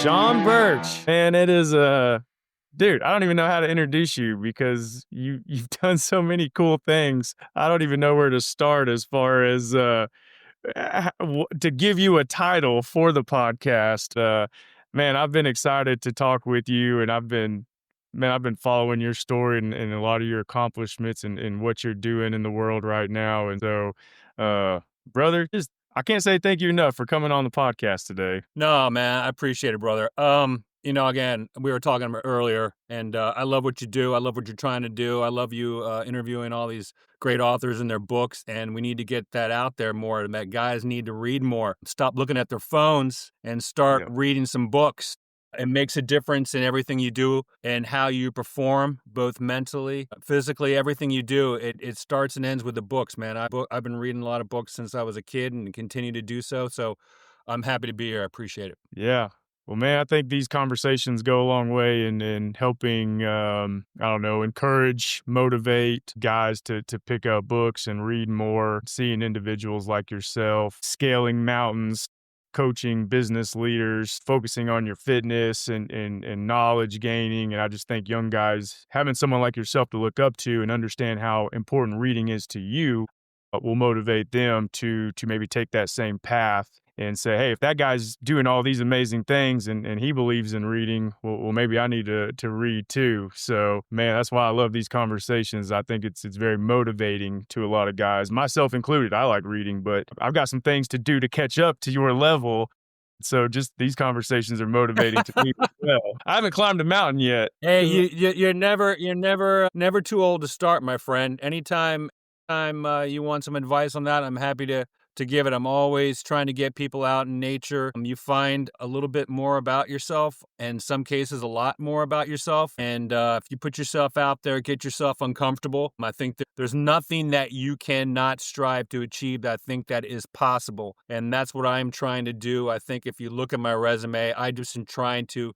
Sean Burch. Man, it is dude, I don't even know how to introduce you because you've done so many cool things. I don't even know where to start as far as to give you a title for the podcast. Man, I've been excited to talk with you, and I've been following your story and a lot of your accomplishments and what you're doing in the world right now. And so, brother, just I can't say thank you enough for coming on the podcast today. No, man, I appreciate it, brother. Again, we were talking about earlier, and I love what you do. I love what you're trying to do. I love you interviewing all these great authors and their books, and we need to get that out there more. That guys need to read more. Stop looking at their phones and start Yeah. reading some books. It makes a difference in everything you do and how you perform, both mentally, physically, everything you do. It starts and ends with the books, man. I've been reading a lot of books since I was a kid and continue to do so. So I'm happy to be here. I appreciate it. Yeah. Well, man, I think these conversations go a long way in helping, I don't know, encourage, motivate guys to pick up books and read more, seeing individuals like yourself, scaling mountains, coaching business leaders, focusing on your fitness and knowledge gaining. And I just think young guys, having someone like yourself to look up to and understand how important reading is to you, will motivate them to maybe take that same path and say, hey, if that guy's doing all these amazing things and he believes in reading, well, maybe I need to read too. So, man, that's why I love these conversations. I think it's very motivating to a lot of guys, myself included. I like reading, but I've got some things to do to catch up to your level. So just these conversations are motivating to me as well. I haven't climbed a mountain yet. Hey, you're never too old to start, my friend. Anytime you want some advice on that, I'm happy to give it. I'm always trying to get people out in nature. You find a little bit more about yourself, and in some cases, a lot more about yourself. And if you put yourself out there, get yourself uncomfortable, I think that there's nothing that you cannot strive to achieve that I think that is possible. And that's what I'm trying to do. I think if you look at my resume, I just am trying to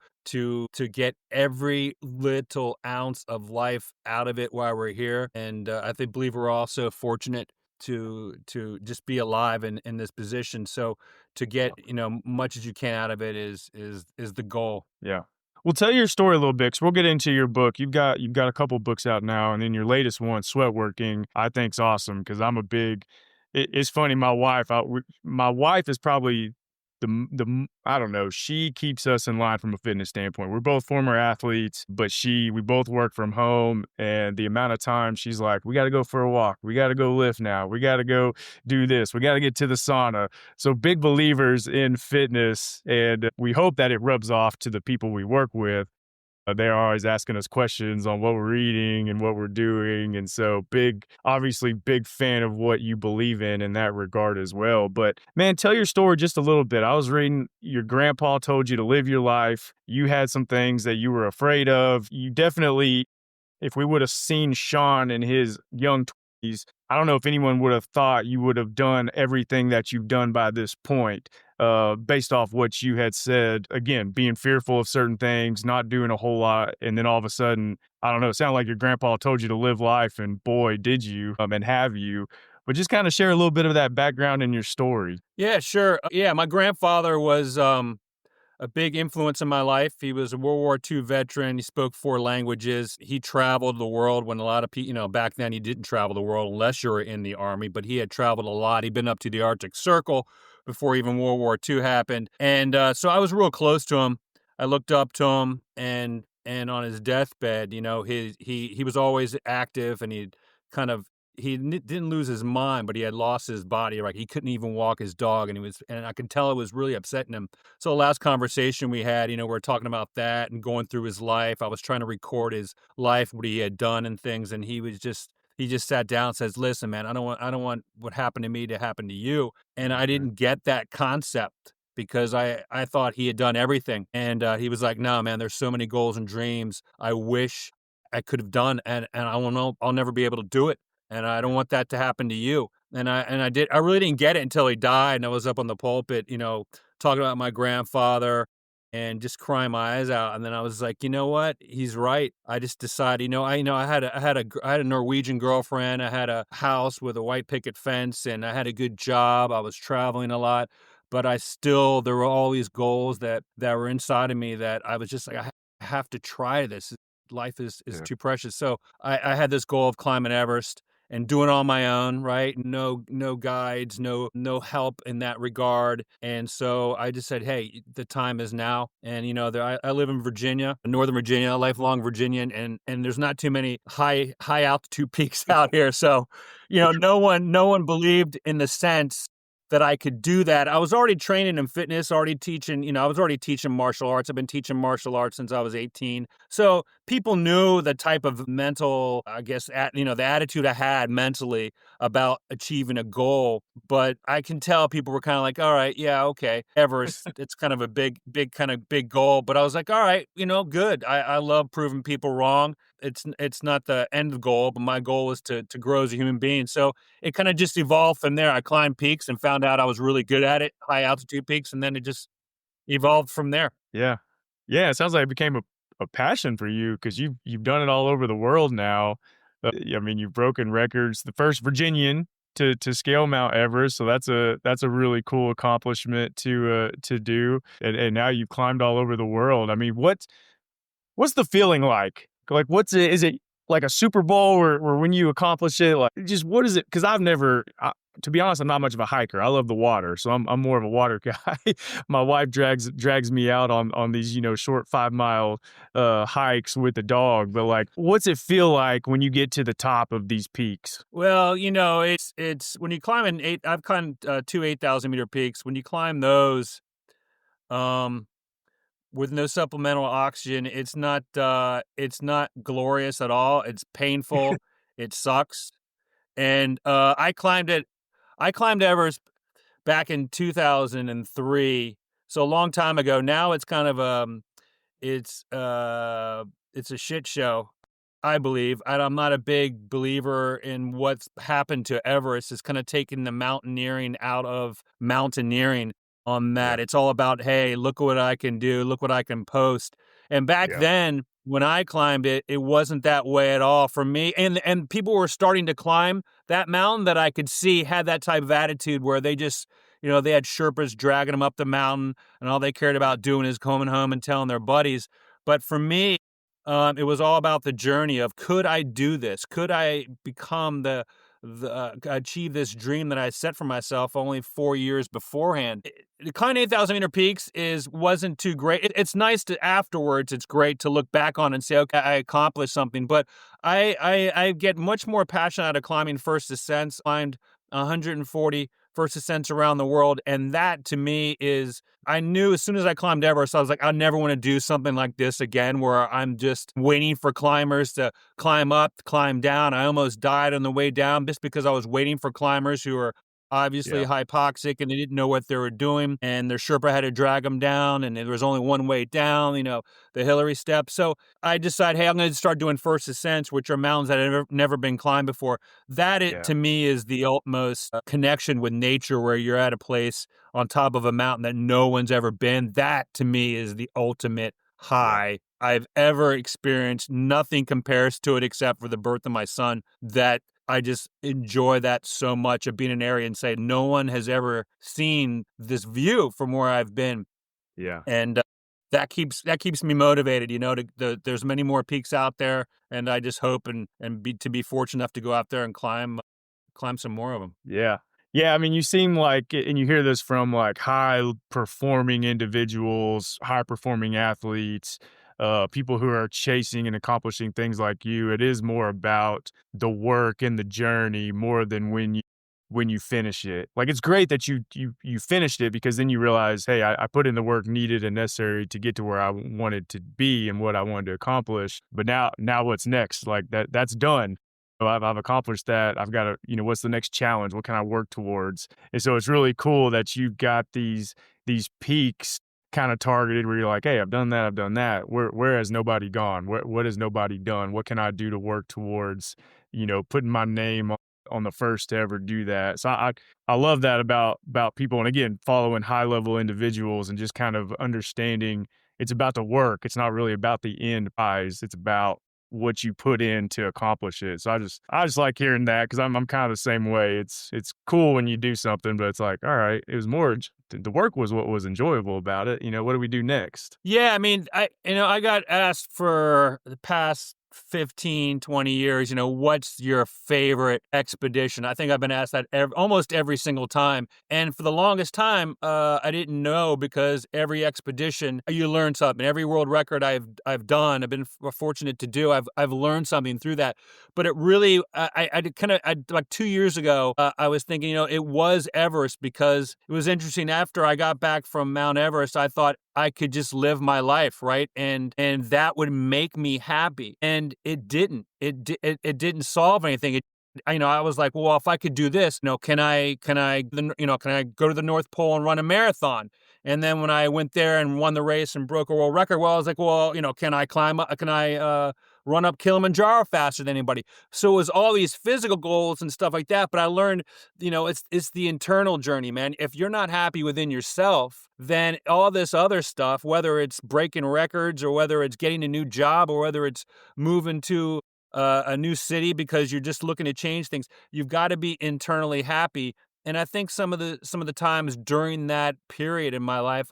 get every little ounce of life out of it while we're here. And believe we're all so fortunate to just be alive in this position. So to get, much as you can out of it is the goal. Yeah. Well, tell your story a little bit, 'cause we'll get into your book. You've got a couple books out now, and then your latest one, Sweatworking, I think's awesome because I'm a big. It's funny. My wife is probably I don't know. She keeps us in line from a fitness standpoint. We're both former athletes, but we both work from home, and the amount of time she's like, "We got to go for a walk. We got to go lift now. We got to go do this. We got to get to the sauna." So big believers in fitness, and we hope that it rubs off to the people we work with. They're always asking us questions on what we're eating and what we're doing. And so obviously big fan of what you believe in that regard as well. But man, tell your story just a little bit. I was reading your grandpa told you to live your life. You had some things that you were afraid of. You definitely, if we would have seen Sean in his young 20s, I don't know if anyone would have thought you would have done everything that you've done by this point, based off what you had said. Again, being fearful of certain things, not doing a whole lot, and then all of a sudden, I don't know, it sounded like your grandpa told you to live life, and boy, did you, and have you. But just kind of share a little bit of that background in your story. Yeah, sure. Yeah, my grandfather was a big influence in my life. He was a World War II veteran. He spoke 4 languages. He traveled the world when a lot of people, back then he didn't travel the world unless you were in the army, but he had traveled a lot. He'd been up to the Arctic Circle before even World War II happened. And so I was real close to him. I looked up to him, and on his deathbed, he was always active, and didn't lose his mind, but he had lost his body. Like he couldn't even walk his dog, and I could tell it was really upsetting him. So the last conversation we had, we were talking about that and going through his life. I was trying to record his life, what he had done and things, and he just sat down and says, "Listen, man, I don't want what happened to me to happen to you." And I didn't get that concept because I thought he had done everything, and he was like, "No, man, there's so many goals and dreams I wish I could have done, and I will know I'll never be able to do it. And I don't want that to happen to you." And I really didn't get it until he died. And I was up on the pulpit, talking about my grandfather and just crying my eyes out. And then I was like, you know what? He's right. I just decided, I had a Norwegian girlfriend. I had a house with a white picket fence, and I had a good job. I was traveling a lot. but there were all these goals that were inside of me that I was just like, I have to try this. Life is Yeah. too precious. So I had this goal of climbing Everest and doing it on my own, right? No guides, no help in that regard. And so I just said, hey, the time is now. And I live in Virginia, Northern Virginia, a lifelong Virginian, and there's not too many high altitude peaks out here. So, no one believed in the sense that I could do that. I was already training in fitness, already teaching, I was already teaching martial arts. I've been teaching martial arts since I was 18. So people knew the type of mental, I guess, the attitude I had mentally about achieving a goal. But I can tell people were kind of like, all right, yeah, okay. Everest, it's kind of a big goal. But I was like, all right, good. I love proving people wrong. It's not the end goal, but my goal is to grow as a human being. So it kind of just evolved from there. I climbed peaks and found out I was really good at it, high altitude peaks, and then it just evolved from there. Yeah. Yeah, it sounds like it became a passion for you because you've done it all over the world now. I mean, you've broken records. The first Virginian to scale Mount Everest, so that's a really cool accomplishment to do. And now you've climbed all over the world. I mean, what's the feeling like? Like, is it like a Super Bowl where when you accomplish it, like, just what is it? Because to be honest, I'm not much of a hiker. I love the water, so I'm more of a water guy. My wife drags me out on these short 5 mile hikes with the dog. But like, what's it feel like when you get to the top of these peaks? Well, it's when you climb I've climbed 2 8,000-meter peaks. When you climb those, um, with no supplemental oxygen, it's not glorious at all. It's painful. It sucks. And I climbed Everest back in 2003, so a long time ago. Now it's kind of it's it's a shit show, I believe. I'm not a big believer in what's happened to Everest. It's kind of taken the mountaineering out of mountaineering on Yeah, that. It's all about, hey, look what I can do, look what I can post. And back yeah, then, when I climbed it, it wasn't that way at all for me. And people were starting to climb that mountain that I could see had that type of attitude where they just, they had Sherpas dragging them up the mountain, and all they cared about doing is coming home and telling their buddies. But for me, it was all about the journey of, could I do this? Could I become achieve this dream that I set for myself only 4 years beforehand? The climbing 8,000-meter peaks wasn't too great. It's nice to afterwards. It's great to look back on and say, okay, I accomplished something. But I get much more passionate out of climbing first ascents. Climbed 140 first ascents around the world, and that to me is, I knew as soon as I climbed Everest, I was like, I never want to do something like this again, where I'm just waiting for climbers to climb up, climb down. I almost died on the way down just because I was waiting for climbers who were obviously yeah, hypoxic and they didn't know what they were doing, and their Sherpa had to drag them down, and there was only one way down, the Hillary steps. So I decided, hey, I'm going to start doing first ascents, which are mountains that have never been climbed before. yeah, To me, is the utmost connection with nature, where you're at a place on top of a mountain that no one's ever been. That to me is the ultimate yeah, high I've ever experienced. Nothing compares to it except for the birth of my son. That I just enjoy that so much, of being in an area and say, no one has ever seen this view from where I've been. yeah. And that keeps me motivated, there's many more peaks out there, and I just hope and be fortunate enough to go out there and climb some more of them. Yeah. Yeah, I mean, you seem like, and you hear this from like high performing individuals, high performing athletes, people who are chasing and accomplishing things like you. It is more about the work and the journey more than when you finish it. Like, it's great that you finished it, because then you realize, hey, I put in the work needed and necessary to get to where I wanted to be and what I wanted to accomplish. But now what's next? Like, that's done. So I've accomplished that. I've got to, what's the next challenge? What can I work towards? And so it's really cool that you've got these peaks kind of targeted where you're like, hey, I've done that, I've done that. Where has nobody gone? What has nobody done? What can I do to work towards, putting my name on the first to ever do that? So I love that about people, and again, following high level individuals and just kind of understanding it's about the work. It's not really about the end prize. It's about what you put in to accomplish it. So I just like hearing that because I'm kind of the same way. It's cool when you do something, but it's like, all right, it was more the work was what was enjoyable about it. What do we do next? Yeah, I mean, I got asked for the past 15, 20 years, what's your favorite expedition? I think I've been asked that almost every single time. And for the longest time, I didn't know, because every expedition you learn something. Every world record I've done, I've been fortunate to do. I've learned something through that. But it really, like 2 years ago, I was thinking, it was Everest, because it was interesting. After I got back from Mount Everest, I thought I could just live my life, right? And that would make me happy. And it didn't. It didn't solve anything. I was like, well, if I could do this, can I go to the North Pole and run a marathon? And then when I went there and won the race and broke a world record, well, I was like, well, can I climb up? Can I run up Kilimanjaro faster than anybody? So it was all these physical goals and stuff like that. But I learned, it's the internal journey, man. If you're not happy within yourself, then all this other stuff, whether it's breaking records or whether it's getting a new job or whether it's moving to a new city because you're just looking to change things, you've got to be internally happy. And I think some of the times during that period in my life,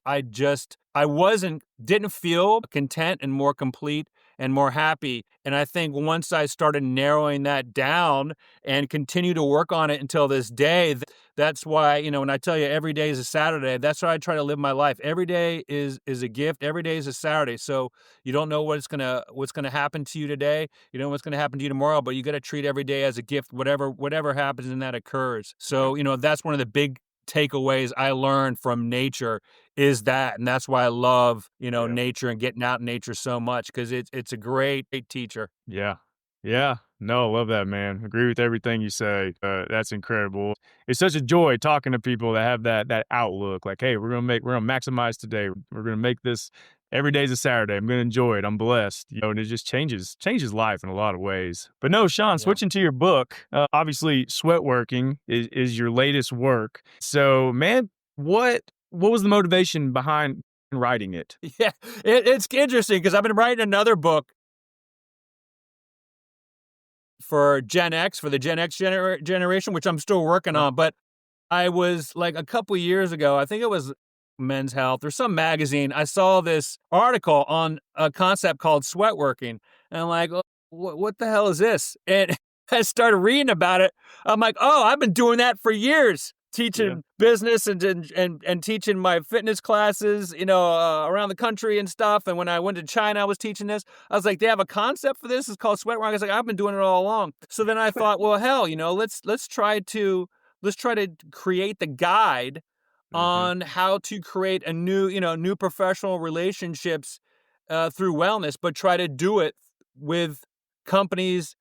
didn't feel content and more complete and more happy. And I think once I started narrowing that down and continue to work on it until this day, that's why, when I tell you every day is a Saturday, that's why I try to live my life. Every day is a gift. Every day is a Saturday. So you don't know what's gonna happen to you today. You don't know what's gonna happen to you tomorrow, but you got to treat every day as a gift. Whatever happens in that occurs. So that's one of the big takeaways I learned from nature is that, and that's why I love Yeah. nature and getting out in nature so much, because it's a great teacher. Yeah. Yeah. No, I love that, man. Agree with everything you say. That's incredible. It's such a joy talking to people that have that outlook. Like, hey, we're gonna maximize today. We're gonna make this every day's a Saturday. I'm gonna enjoy it. I'm blessed. And it just changes life in a lot of ways. But no, Sean, Yeah. switching to your book, obviously Sweatworking is your latest work. So, man, what was the motivation behind writing it? Yeah, it's interesting because I've been writing another book for Gen X, for the Gen X generation, which I'm still working on. But I was like a couple years ago, I think it was Men's Health or some magazine, I saw this article on a concept called sweatworking. And I'm like, "Oh, what the hell is this?" And I started reading about it. I'm like, oh, I've been doing that for years, Yeah. teaching business and teaching my fitness classes, around the country and stuff. And when I went to China, I was teaching this. I was like, they have a concept for this. It's called sweatworking. I was like, I've been doing it all along. So then I thought, well, hell, let's try to create the guide Hmm. on how to create new professional relationships through wellness, but try to do it with companies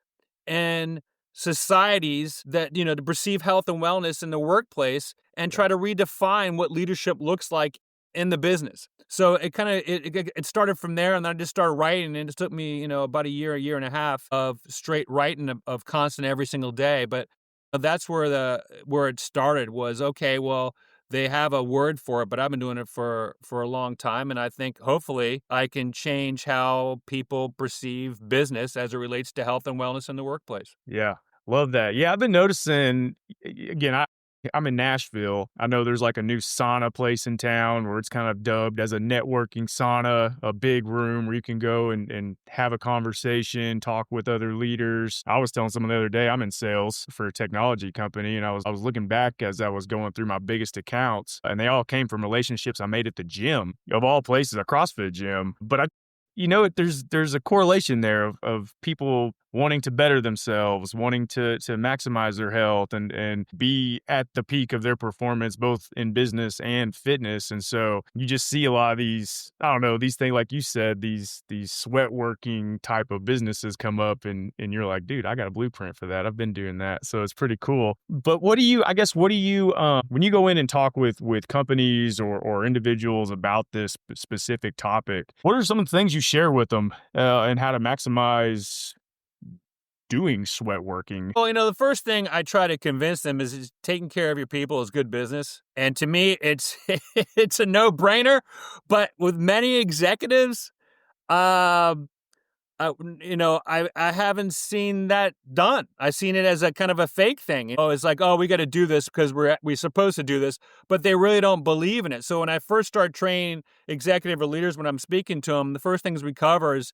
and societies that, to perceive health and wellness in the workplace and Yeah. try to redefine what leadership looks like in the business. So it kind of it started from there, and then I just started writing, and it took me, about a year and a half of straight writing of constant every single day. But that's where it started was, okay, well, they have a word for it, but I've been doing it for a long time, and I think hopefully I can change how people perceive business as it relates to health and wellness in the workplace. Yeah, love that. Yeah, I've been noticing again, I'm in Nashville. I know there's like a new sauna place in town where it's kind of dubbed as a networking sauna, a big room where you can go and have a conversation, talk with other leaders. I was telling someone the other day, I'm in sales for a technology company, and I was looking back as I was going through my biggest accounts, and they all came from relationships I made at the gym, of all places, a CrossFit gym. But there's a correlation there of people wanting to better themselves, wanting to maximize their health and be at the peak of their performance, both in business and fitness. And so you just see a lot of these, I don't know, these things, like you said, these sweat working type of businesses come up, and you're like, dude, I got a blueprint for that. I've been doing that. So it's pretty cool. But what do you, when you go in and talk with companies or individuals about this specific topic, what are some of the things you share with them and how to maximize doing sweat working? Well, the first thing I try to convince them is taking care of your people is good business. And to me, it's it's a no-brainer. But with many executives, um, I haven't seen that done. I've seen it as a kind of a fake thing. It's like, oh, we got to do this because we're supposed to do this, but they really don't believe in it. So when I first start training executive or leaders, when I'm speaking to them, the first things we cover is,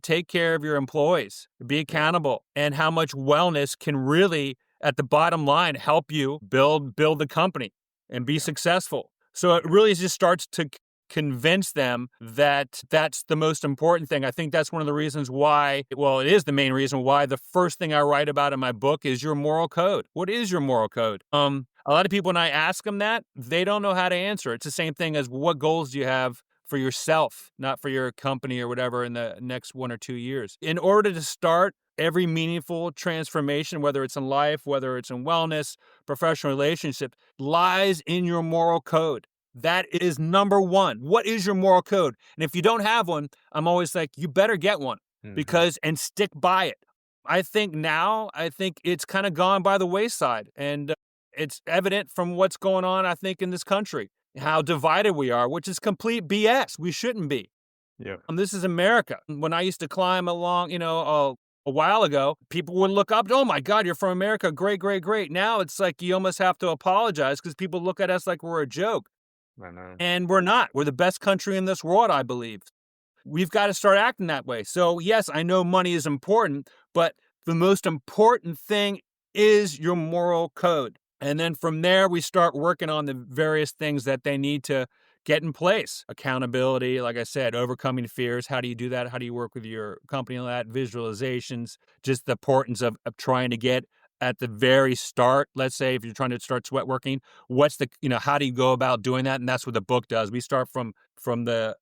take care of your employees, be accountable, and how much wellness can really, at the bottom line, help you build the company and be Yeah. successful. So it really just starts to convince them that that's the most important thing. I think that's one of the reasons why, well, it is the main reason why the first thing I write about in my book is your moral code. What is your moral code? A lot of people, when I ask them that, they don't know how to answer. It's the same thing as what goals do you have for yourself, not for your company or whatever in the next 1 or 2 years. In order to start every meaningful transformation, whether it's in life, whether it's in wellness, professional relationship, lies in your moral code. That is number one. What is your moral code? And if you don't have one, I'm always like, you better get one Hmm. and stick by it. I think it's kind of gone by the wayside. And it's evident from what's going on, I think, in this country, how divided we are, which is complete BS. We shouldn't be. Yeah. This is America. When I used to climb along, a while ago, people would look up, oh my God, you're from America. Great, great, great. Now it's like you almost have to apologize because people look at us like we're a joke. I know. And we're not. We're the best country in this world, I believe. We've got to start acting that way. So, yes, I know money is important, but the most important thing is your moral code. And then from there, we start working on the various things that they need to get in place. Accountability, like I said, overcoming fears. How do you do that? How do you work with your company on that? Visualizations, just the importance of trying to get at the very start. Let's say if you're trying to start sweatworking, how do you go about doing that? And that's what the book does. We start from the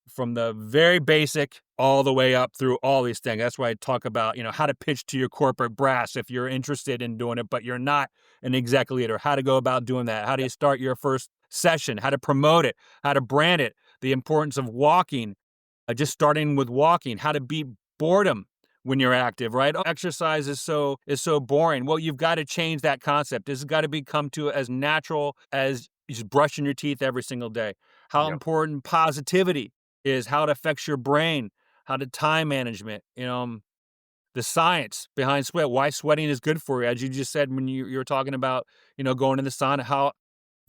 very basic all the way up through all these things. That's why I talk about, how to pitch to your corporate brass if you're interested in doing it, but you're not an exec leader, how to go about doing that. How do you start your first session, how to promote it, how to brand it, the importance of walking, just starting with walking, how to beat boredom when you're active, right? Exercise is so boring. Well, you've got to change that concept. This has got to become to as natural as just brushing your teeth every single day. How Yep. important positivity is, how it affects your brain, how to time management, the science behind sweat, why sweating is good for you. As you just said when you were talking about, going in the sauna, how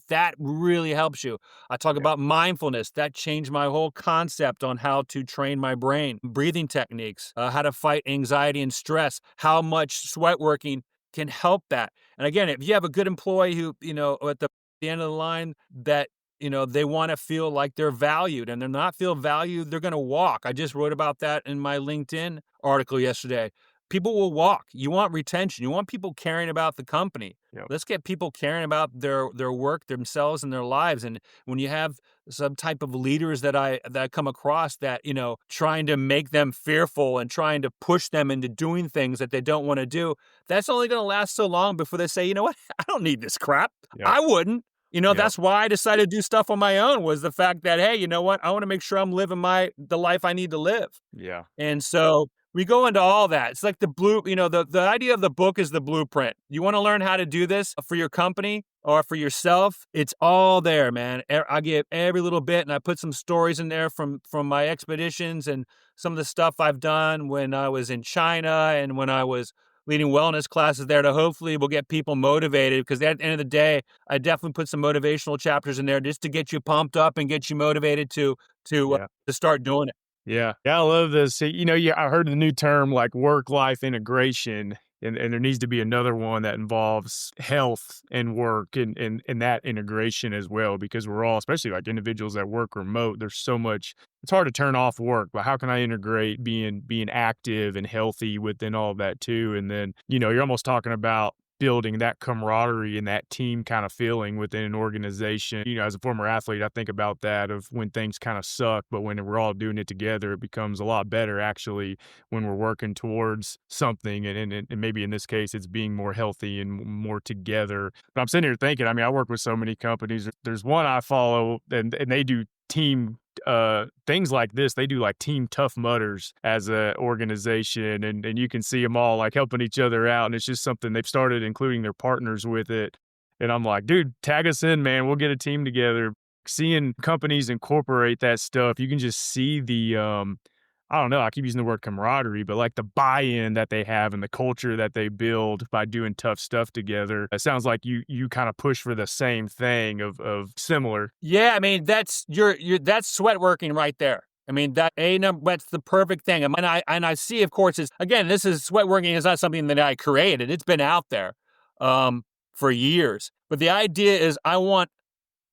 that really helps you. I talk Yeah. about mindfulness. That changed my whole concept on how to train my brain. Breathing techniques, how to fight anxiety and stress, how much sweat working can help that. And again, if you have a good employee who, at the end of the line that, they want to feel like they're valued and they're not feel valued, they're going to walk. I just wrote about that in my LinkedIn article yesterday. People will walk. You want retention. You want people caring about the company. Yep. Let's get people caring about their work, themselves, and their lives. And when you have some type of leaders that I come across that, trying to make them fearful and trying to push them into doing things that they don't want to do, that's only going to last so long before they say, you know what, I don't need this crap. Yep. I wouldn't. Yep. That's why I decided to do stuff on my own, was the fact that, hey, you know what, I want to make sure I'm living the life I need to live. Yeah. And so we go into all that. It's like the idea of the book is the blueprint. You want to learn how to do this for your company or for yourself? It's all there, man. I give every little bit, and I put some stories in there from my expeditions and some of the stuff I've done when I was in China and when I was leading wellness classes there, to hopefully will get people motivated, because at the end of the day, I definitely put some motivational chapters in there just to get you pumped up and get you motivated Yeah. to start doing it. Yeah. Yeah, I love this. Yeah, I heard the new term like work-life integration, and there needs to be another one that involves health and work and that integration as well, because we're all, especially like individuals that work remote, there's so much. It's hard to turn off work, but how can I integrate being active and healthy within all of that too? And then, you're almost talking about building that camaraderie and that team kind of feeling within an organization. As a former athlete, I think about that, of when things kind of suck, but when we're all doing it together, it becomes a lot better actually when we're working towards something. And maybe in this case, it's being more healthy and more together. But I'm sitting here thinking, I mean, I work with so many companies. There's one I follow, and they do team things like this. They do like team Tough Mudders as a organization, and you can see them all like helping each other out, and it's just something they've started including their partners with it. And I'm like, dude, tag us in, man, we'll get a team together. Seeing companies incorporate that stuff, you can just see I don't know, I keep using the word camaraderie, but like the buy-in that they have and the culture that they build by doing tough stuff together. It sounds like you kind of push for the same thing of similar. Yeah, I mean, that's you're that's sweat working right there. I mean, that's the perfect thing. And I see, of course, is again, this is sweat working is not something that I created. It's been out there for years. But the idea is I want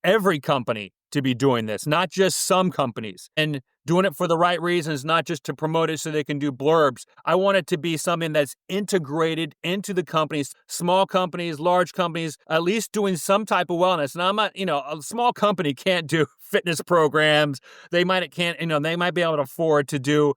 every company to be doing this, not just some companies, and doing it for the right reasons, not just to promote it so they can do blurbs. I want it to be something that's integrated into the companies, small companies, large companies, at least doing some type of wellness. And I'm not, a small company can't do fitness programs. They might be able to afford to do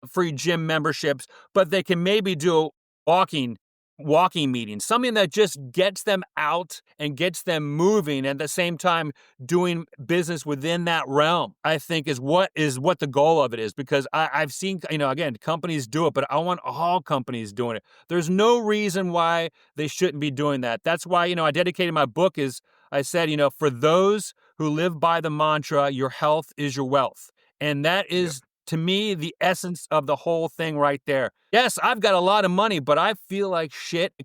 free gym memberships, but they can maybe do walking walking meetings, something that just gets them out and gets them moving at the same time doing business within that realm, I think is what the goal of it is. Because I've seen, again, companies do it, but I want all companies doing it. There's no reason why they shouldn't be doing that. That's why, I dedicated my book is I said, for those who live by the mantra, your health is your wealth. And that Yep. is, to me, the essence of the whole thing right there. Yes, I've got a lot of money, but I feel like shit. I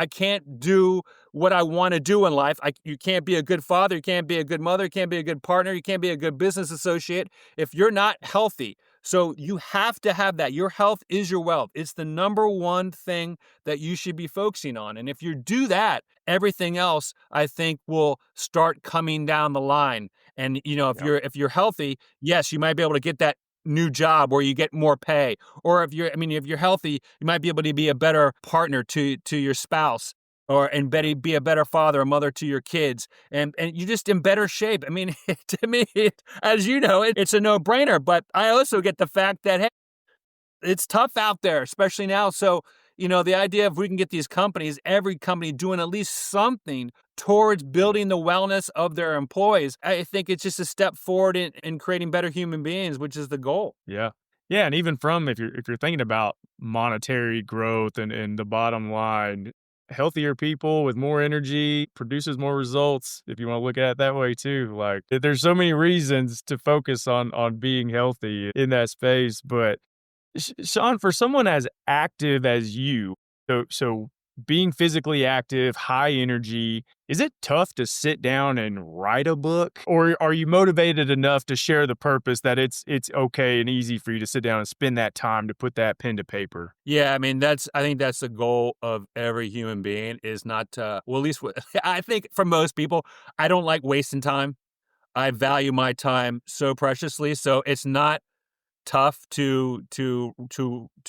can't do what I want to do in life. You can't be a good father, you can't be a good mother, you can't be a good partner, you can't be a good business associate if you're not healthy. So you have to have that. Your health is your wealth. It's the number one thing that you should be focusing on. And if you do that, everything else I think will start coming down the line. And Yeah. if you're healthy, yes, you might be able to get that new job where you get more pay. Or if you're healthy, you might be able to be a better partner to your spouse, be a better father or mother to your kids, and you're just in better shape. I mean, to me, as you know, it's a no-brainer. But I also get the fact that, hey, it's tough out there, especially now. So, the idea of we can get these companies, every company doing at least something towards building the wellness of their employees, I think it's just a step forward in creating better human beings, which is the goal. Yeah. Yeah, and even from if you're thinking about monetary growth and the bottom line, healthier people with more energy produces more results, if you wanna look at it that way too. Like, there's so many reasons to focus on being healthy in that space, but Sean, for someone as active as you, so being physically active, high energy, is it tough to sit down and write a book? Or are you motivated enough to share the purpose that it's okay and easy for you to sit down and spend that time to put that pen to paper? Yeah, I mean, I think that's the goal of every human being is not to, well, at least I think for most people, I don't like wasting time. I value my time so preciously. So it's not tough to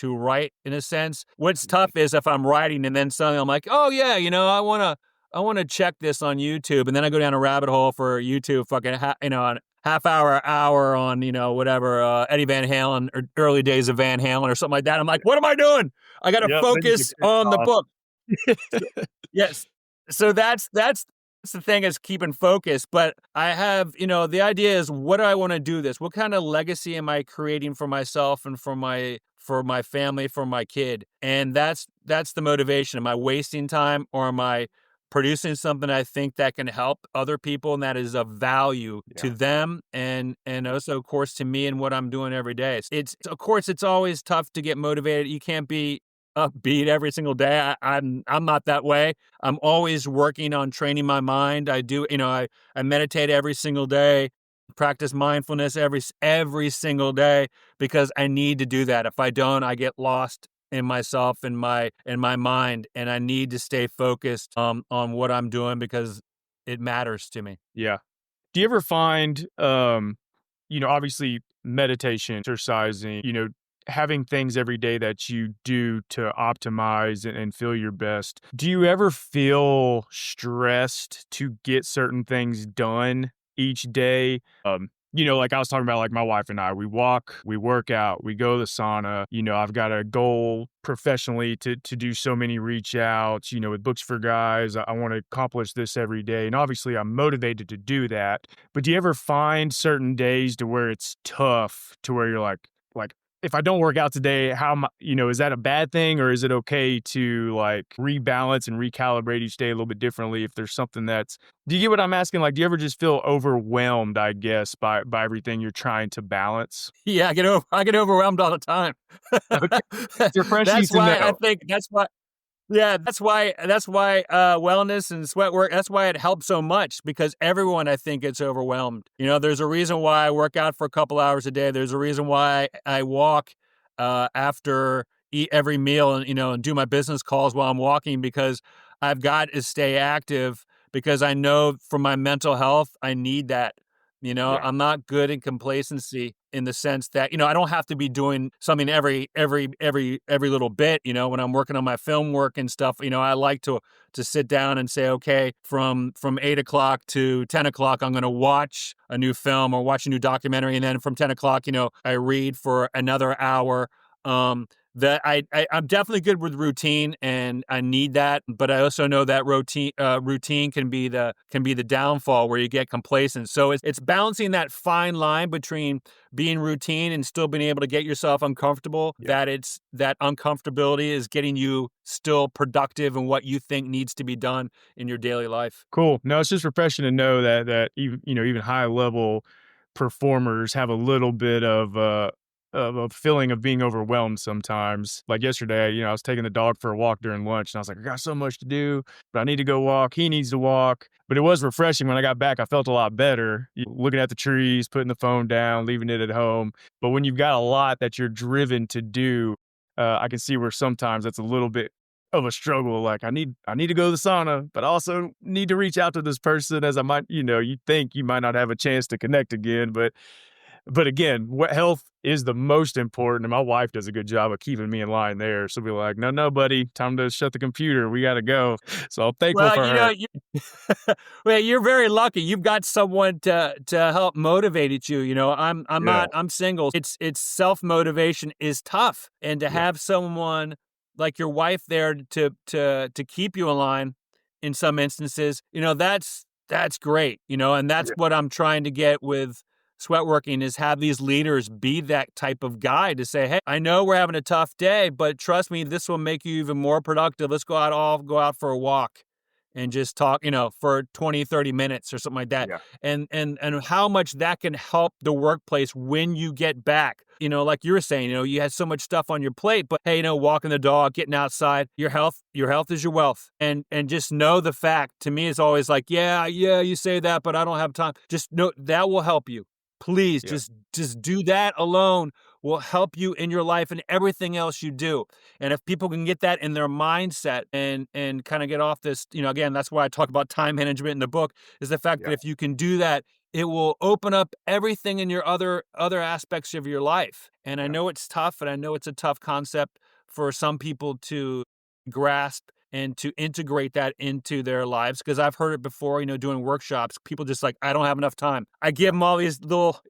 write in a sense. What's tough is if I'm writing and then suddenly I'm like, oh yeah, I wanna check this on YouTube, and then I go down a rabbit hole for YouTube, fucking a hour on whatever Eddie Van Halen or early days of Van Halen or something like that. I'm like, what am I doing? I got to Yep, then you get focus on the lost. book. So, yes. So that's the thing is keeping focus. But I have, the idea is what do I want to do this? What kind of legacy am I creating for myself and for my family, for my kid? And that's the motivation. Am I wasting time or am I producing something I think that can help other people and that is of value to Yeah. them and also of course to me and what I'm doing every day. It's of course it's always tough to get motivated. You can't be upbeat every single day. I'm not that way. I'm always working on training my mind. I do, I meditate every single day, practice mindfulness every single day because I need to do that. If I don't, I get lost in myself and my mind, and I need to stay focused on what I'm doing because it matters to me. Yeah. Do you ever find, obviously meditation, exercising, having things every day that you do to optimize and feel your best. Do you ever feel stressed to get certain things done each day? Like I was talking about, like my wife and I, we walk, we work out, we go to the sauna. I've got a goal professionally to do so many reach outs, with Books for Guys. I want to accomplish this every day. And obviously I'm motivated to do that. But do you ever find certain days to where it's tough to where you're like, if I don't work out today, how am I, is that a bad thing, or is it okay to like rebalance and recalibrate each day a little bit differently if there's something that's, do you get what I'm asking? Like, do you ever just feel overwhelmed, I guess, by everything you're trying to balance? Yeah, I get overwhelmed all the time. Okay. It's refreshing That's to why I know. think that's why wellness and sweat work, that's why it helps so much, because everyone I think gets overwhelmed. There's a reason why I work out for a couple hours a day. There's a reason why I walk after eat every meal, and do my business calls while I'm walking, because I've got to stay active, because I know for my mental health I need that. Yeah. I'm not good in complacency, in the sense that, I don't have to be doing something every little bit. When I'm working on my film work and stuff, I like to sit down and say, okay, from 8 o'clock to 10 o'clock, I'm going to watch a new film or watch a new documentary. And then from 10 o'clock, I read for another hour. That I'm definitely good with routine, and I need that. But I also know that routine can be the downfall, where you get complacent. So it's balancing that fine line between being routine and still being able to get yourself uncomfortable. Yeah. That uncomfortability is getting you still productive in what you think needs to be done in your daily life. Cool. No, it's just refreshing to know that even even high level performers have a little bit of a feeling of being overwhelmed sometimes. Like yesterday, I was taking the dog for a walk during lunch, and I was like, I got so much to do, but I need to go walk. He needs to walk. But it was refreshing when I got back. I felt a lot better, looking at the trees, putting the phone down, leaving it at home. But when you've got a lot that you're driven to do, I can see where sometimes that's a little bit of a struggle. Like I need to go to the sauna, but I also need to reach out to this person, as I might, you think you might not have a chance to connect again. But again, what health is the most important, and my wife does a good job of keeping me in line there. She'll be like, "No, no, buddy, time to shut the computer. We got to go." So I'm thankful Well, for her. well, you're very lucky. You've got someone to help motivate you. I'm Yeah, not. I'm single. It's self motivation is tough, and to yeah, have someone like your wife there to keep you in line in some instances, that's great. And that's yeah, what I'm trying to get with Sweatworking, is have these leaders be that type of guy to say, hey, I know we're having a tough day, but trust me, this will make you even more productive. Let's go out for a walk and just talk, for 20, 30 minutes or something like that. yeah, And how much that can help the workplace when you get back. Like you were saying, you had so much stuff on your plate, but hey, walking the dog, getting outside, your health is your wealth. And just know the fact, to me, is always like, yeah, you say that, but I don't have time. Just know that will help you. Please yeah, just do that alone will help you in your life and everything else you do. And if people can get that in their mindset and kind of get off this, again, that's why I talk about time management in the book, is the fact that yeah, if you can do that, it will open up everything in your other aspects of your life. And I yeah, know it's tough, and I know it's a tough concept for some people to grasp and to integrate that into their lives, because I've heard it before, doing workshops. People just like, I don't have enough time. I give yeah, them all these little,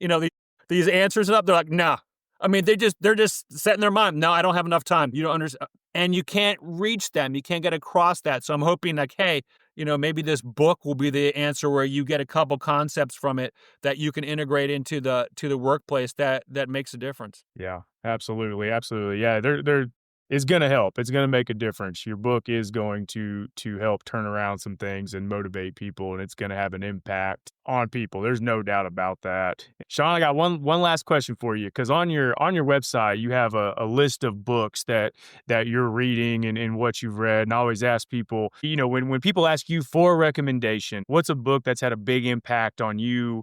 these answers up. They're like, nah. I mean, they're just setting their mind. No, I don't have enough time. You don't understand. And you can't reach them. You can't get across that. So I'm hoping, like, hey, maybe this book will be the answer, where you get a couple concepts from it that you can integrate into the workplace that makes a difference. yeah. Absolutely, absolutely. Yeah, there it's gonna help. It's gonna make a difference. Your book is going to help turn around some things and motivate people, and it's gonna have an impact on people. There's no doubt about that. Sean, I got one last question for you, because on your website you have a list of books that you're reading and what you've read. And I always ask people, when people ask you for a recommendation, what's a book that's had a big impact on you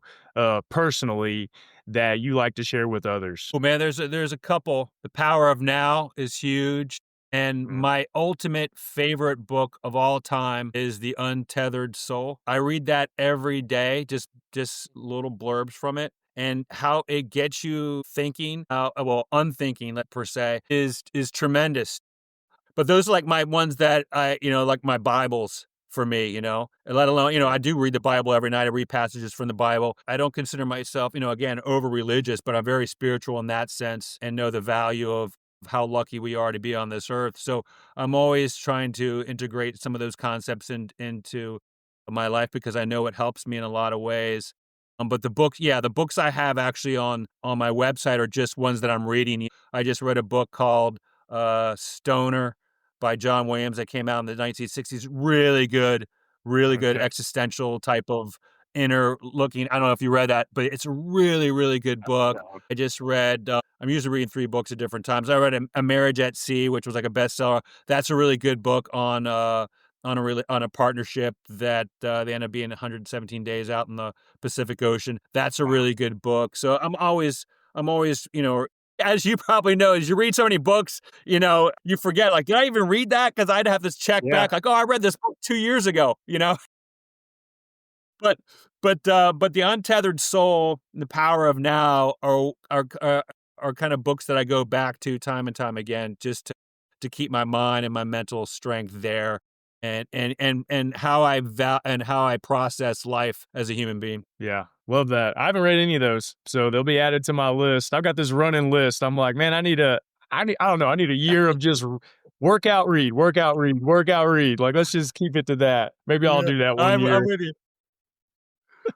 personally that you like to share with others? Well, man, there's a couple. The Power of Now is huge. And Mm, my ultimate favorite book of all time is The Untethered Soul. I read that every day, just little blurbs from it. And how it gets you thinking, unthinking, per se, is tremendous. But those are like my ones that like my Bibles for me, and let alone, yeah, I do read the Bible every night. I read passages from the Bible. I don't consider myself, again, over religious, but I'm very spiritual in that sense, and know the value of how lucky we are to be on this earth. So I'm always trying to integrate some of those concepts into my life, because I know it helps me in a lot of ways. But the books I have actually on my website are just ones that I'm reading. I just read a book called Stoner by John Williams that came out in the 1960s. Really good Okay. existential type of inner looking. I don't know if you read that, but it's a really, really good book. No. I just read, I'm usually reading 3 books at different times. I read A Marriage at Sea, which was like a bestseller. That's a really good book on a partnership that they end up being 117 days out in the Pacific Ocean. That's a Wow. really good book. So I'm always, as you probably know, as you read so many books, you forget, like, did I even read that? Because I'd have this check Yeah. back, like, oh, I read this book 2 years ago. But but the Untethered Soul and The Power of Now are kind of books that I go back to time and time again, just to keep my mind and my mental strength there, and how I process life as a human being. Yeah. Love that. I haven't read any of those, so they'll be added to my list. I've got this running list. I'm like, man, I don't know, I need a year of just workout, read, workout, read, workout, read. Like, let's just keep it to that. Maybe I'll Yeah, do that one I'm year. with you.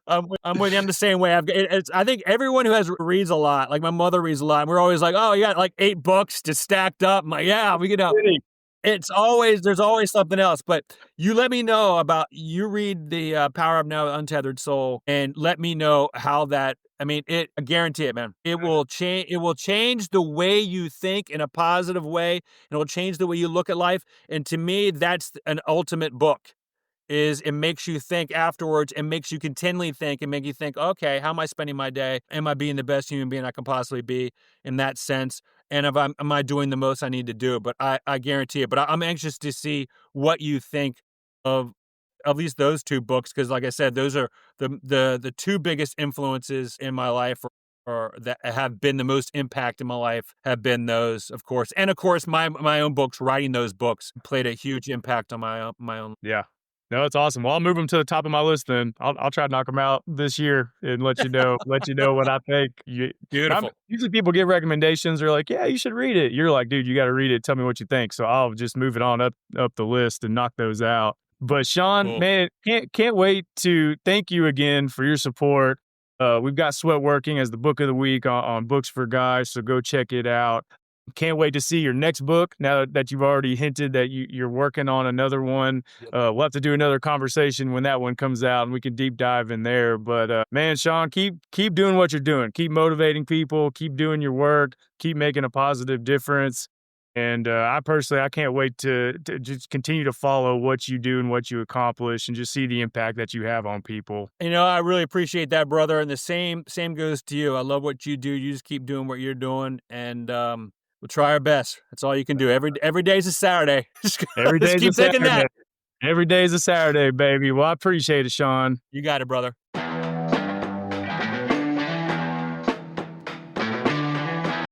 I'm with you. I'm the same way. It's I think everyone who reads a lot, like my mother reads a lot, and we're always like, "Oh, you got like 8 books just stacked up." I'm like, "Yeah, Kidding. there's always something else." But you let me know about you read the Power of Now, Untethered Soul, and let me know how that. I mean, I guarantee it, man. It will change. It will change the way you think in a positive way. It will change the way you look at life. And to me, that's an ultimate book. Is it makes you think afterwards and makes you continually think and make you think, okay, how am I spending my day? Am I being the best human being I can possibly be in that sense? And if am I doing the most I need to do? But I guarantee it. But I'm anxious to see what you think of at least those 2 books, because like I said, those are the 2 biggest influences in my life, or that have been the most impact in my life, have been those, of course. And of course, my own books, writing those books played a huge impact on my own. Yeah. No, it's awesome. Well, I'll move them to the top of my list then. I'll try to knock them out this year and let you know what I think. Beautiful. Usually people get recommendations. They're like, "Yeah, you should read it." You're like, "Dude, you got to read it. Tell me what you think." So I'll just move it on up the list and knock those out. But Sean, Cool. man, can't wait to thank you again for your support. We've got Sweatworking as the book of the week on Books4Guys, so go check it out. Can't wait to see your next book now that you've already hinted that you're working on another one. Yep. We'll have to do another conversation when that one comes out and we can deep dive in there. But man, Sean, keep doing what you're doing. Keep motivating people. Keep doing your work. Keep making a positive difference. And I can't wait to just continue to follow what you do and what you accomplish and just see the impact that you have on people. I really appreciate that, brother. And the same goes to you. I love what you do. You just keep doing what you're doing, and we'll try our best. That's all you can do. Every day's a Saturday. Every Let's day's a keep taking Saturday. that. Every day's a Saturday, baby. Well, I appreciate it, Sean. You got it, brother.